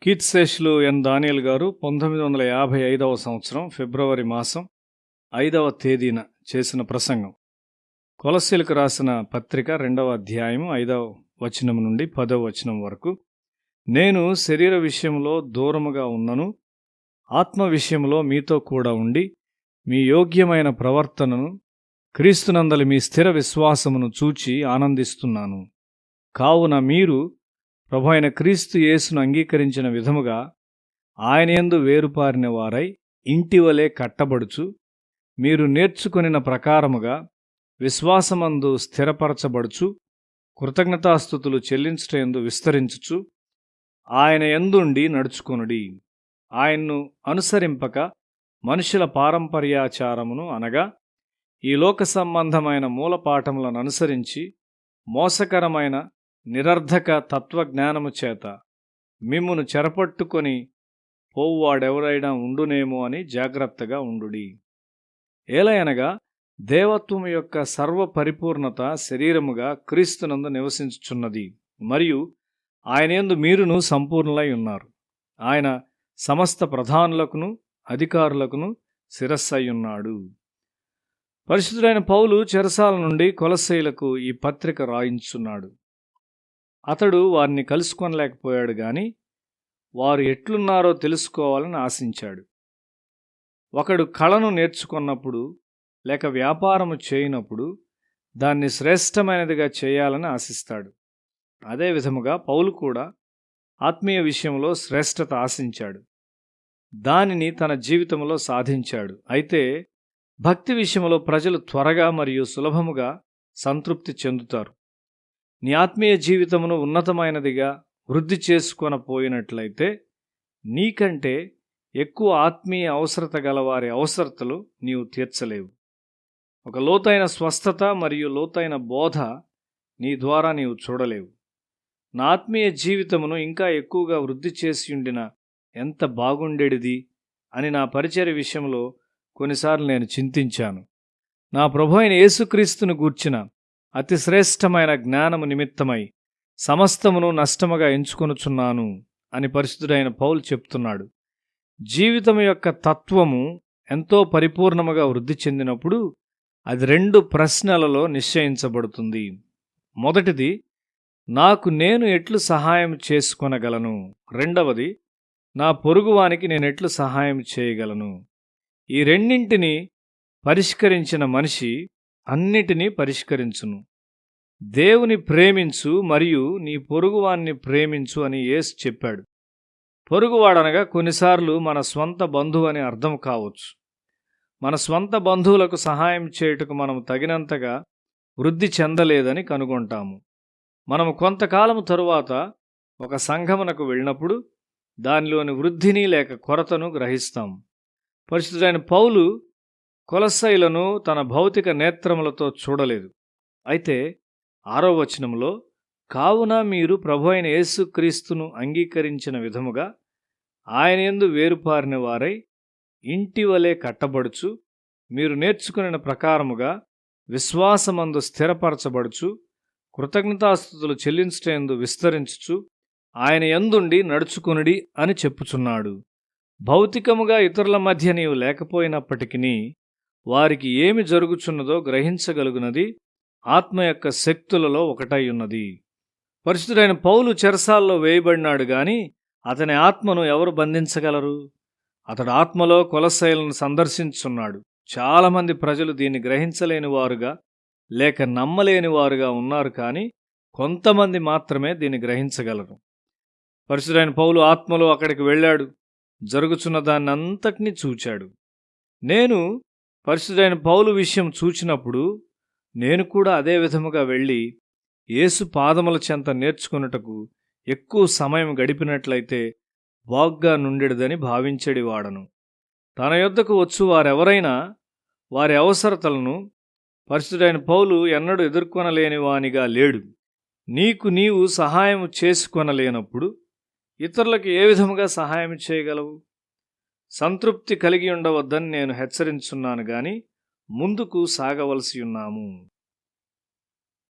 కీర్తిశేషులు ఎన్ దానియేలు గారు 1955వ సంవత్సరం ఫిబ్రవరి మాసం 5వ తేదీన చేసిన ప్రసంగం. కొలస్సీలకు రాసిన పత్రిక 2వ అధ్యాయం 5వ వచనం నుండి 10వ వచనం వరకు. నేను శరీర విషయంలో దూరముగా ఉన్నను, ఆత్మ విషయంలో మీతో కూడా ఉండి మీ యోగ్యమైన ప్రవర్తనను, క్రీస్తునందలి మీ స్థిర విశ్వాసమును చూచి ఆనందిస్తున్నాను. కావున మీరు ప్రభు అయిన క్రీస్తు యేసును అంగీకరించిన విధముగా ఆయన యందు వేరుపారిన వారై ఇంటివలే కట్టబడుచు, మీరు నేర్చుకొనిన ప్రకారముగా విశ్వాసమందు స్థిరపరచబడుచు, కృతజ్ఞతాస్తుతులు చెల్లించుటయందు విస్తరించుచు, ఆయన యందుండి నడుచుకొనుడి. ఆయన్ను అనుసరింపక మనుషుల పారంపర్యాచారమును అనగా ఈ లోక సంబంధమైన మూలపాఠములను అనుసరించి మోసకరమైన నిరర్ధక తత్వజ్ఞానము చేత మిమ్మును చెరపట్టుకొని పోవువాడెవరైనా ఉండునేమో అని జాగ్రత్తగా ఉండుడి. ఏలయనగా దేవత్వము యొక్క సర్వ పరిపూర్ణత శరీరముగా క్రీస్తునందు నివసించుచున్నది, మరియు ఆయన యందు మీరును సంపూర్ణులై ఉన్నారు. ఆయన సమస్త ప్రధానులకును అధికారులకును శిరస్సయ్యున్నాడు. పరిశుద్ధుడైన పౌలు చెరసాల నుండి కొలస్సీలకు ఈ పత్రిక రాయించున్నాడు. అతడు వారిని కలుసుకొనలేకపోయాడు గాని వారు ఎట్లున్నారో తెలుసుకోవాలని ఆశించాడు. ఒకడు కళను నేర్చుకున్నప్పుడు లేక వ్యాపారము చేయనప్పుడు దాన్ని శ్రేష్టమైనదిగా చేయాలని ఆశిస్తాడు. అదే విధముగా పౌలు కూడా ఆత్మీయ విషయంలో శ్రేష్టత ఆశించాడు. దానిని తన జీవితంలో సాధించాడు. అయితే భక్తి విషయంలో ప్రజలు త్వరగా మరియు సులభముగా సంతృప్తి చెందుతారు. నీ ఆత్మీయ జీవితమును ఉన్నతమైనదిగా వృద్ధి చేసుకొనపోయినట్లయితే నీకంటే ఎక్కువ ఆత్మీయ అవసరత గలవారి అవసరతలు నీవు తీర్చలేవు. ఒక లోతైన స్వస్థత మరియు లోతైన బోధ నీ ద్వారా నీవు చూడలేవు. నా ఆత్మీయ జీవితమును ఇంకా ఎక్కువగా వృద్ధి చేసి ఉండిన ఎంత బాగుండేడిది అని నా పరిచర్య విషయంలో కొన్నిసార్లు నేను చింతించాను. నా ప్రభు అయిన యేసుక్రీస్తును గూర్చిన అతి శ్రేష్టమైన జ్ఞానము నిమిత్తమై సమస్తమును నష్టముగా ఎంచుకొనుచున్నాను అని పరిశుద్ధుడైన పౌలు చెప్తున్నాడు. జీవితం యొక్క తత్వము ఎంతో పరిపూర్ణముగా వృద్ధి చెందినప్పుడు అది 2 ప్రశ్నలలో నిశ్చయించబడుతుంది. మొదటిది, నాకు నేను ఎట్లు సహాయం చేసుకొనగలను. రెండవది, నా పొరుగువానికి నేను ఎట్లు సహాయం చేయగలను. ఈ రెండింటిని పరిష్కరించిన మనిషి అన్నిటినీ పరిష్కరించును. దేవుని ప్రేమించు మరియు నీ పొరుగువాన్ని ప్రేమించు అని యేసు చెప్పాడు. పొరుగువాడనగా కొన్నిసార్లు మన స్వంత బంధువు అని అర్థం కావచ్చు. మన స్వంత బంధువులకు సహాయం చేయుటకు మనం తగినంతగా వృద్ధి చెందలేదని కనుగొంటాము. మనము కొంతకాలం తరువాత ఒక సంఘమునకు వెళ్ళినప్పుడు దానిలోని వృద్ధిని లేక కొరతను గ్రహిస్తాం. పరిశుద్ధుడైన పౌలు కొలస్సీలను తన భౌతిక నేత్రములతో చూడలేదు. అయితే 6వ వచనంలో, కావున మీరు ప్రభు అయిన యేసుక్రీస్తును అంగీకరించిన విధముగా ఆయన యందు వేరుపారిన వారై ఇంటివలే కట్టబడుచు, మీరు నేర్చుకున్న ప్రకారముగా విశ్వాసమందు స్థిరపరచబడుచు, కృతజ్ఞతాస్తుతులు చెల్లించుటయందు విస్తరించుచు, ఆయన యందుండి నడుచుకొనుడి అని చెప్పుచున్నాడు. భౌతికముగా ఇతరుల మధ్య నీవు లేకపోయినప్పటికీ వారికి ఏమి జరుగుచున్నదో గ్రహించగలుగునది ఆత్మ యొక్క శక్తులలో ఒకటై ఉన్నది. పరిశుద్ధుడైన పౌలు చెరసాల్లో వేయబడినాడు గాని అతని ఆత్మను ఎవరు బంధించగలరు? అతడు ఆత్మలో కొలస్సీలను సందర్శించున్నాడు. చాలామంది ప్రజలు దీన్ని గ్రహించలేని వారుగా లేక నమ్మలేని వారుగా ఉన్నారు, కానీ కొంతమంది మాత్రమే దీన్ని గ్రహించగలరు. పరిశుద్ధుడైన పౌలు ఆత్మలో అక్కడికి వెళ్ళాడు. జరుగుచున్న దాన్ని అంతటినీ చూచాడు. నేను పరిశుద్ధుడైన పౌలు విషయం చూచినప్పుడు నేను కూడా అదే విధముగా వెళ్ళి యేసు పాదముల చెంత నేర్చుకొనుటకు ఎక్కువ సమయం గడిపినట్లయితే బాగ్గా నుండెడదని భావించెడి వాడను. తన యొద్దకు వచ్చు వారెవరైనా వారి అవసరతలను పరిశుద్ధుడైన పౌలు ఎన్నడూ ఎదుర్కొనలేని వానిగా లేడు. నీకు నీవు సహాయం చేసుకొనలేనప్పుడు ఇతరులకు ఏ విధముగా సహాయం చేయగలవు? సంతృప్తి కలిగి ఉండవద్దని నేను హెచ్చరించున్నాను గాని ముందుకు సాగవలసి ఉన్నాము.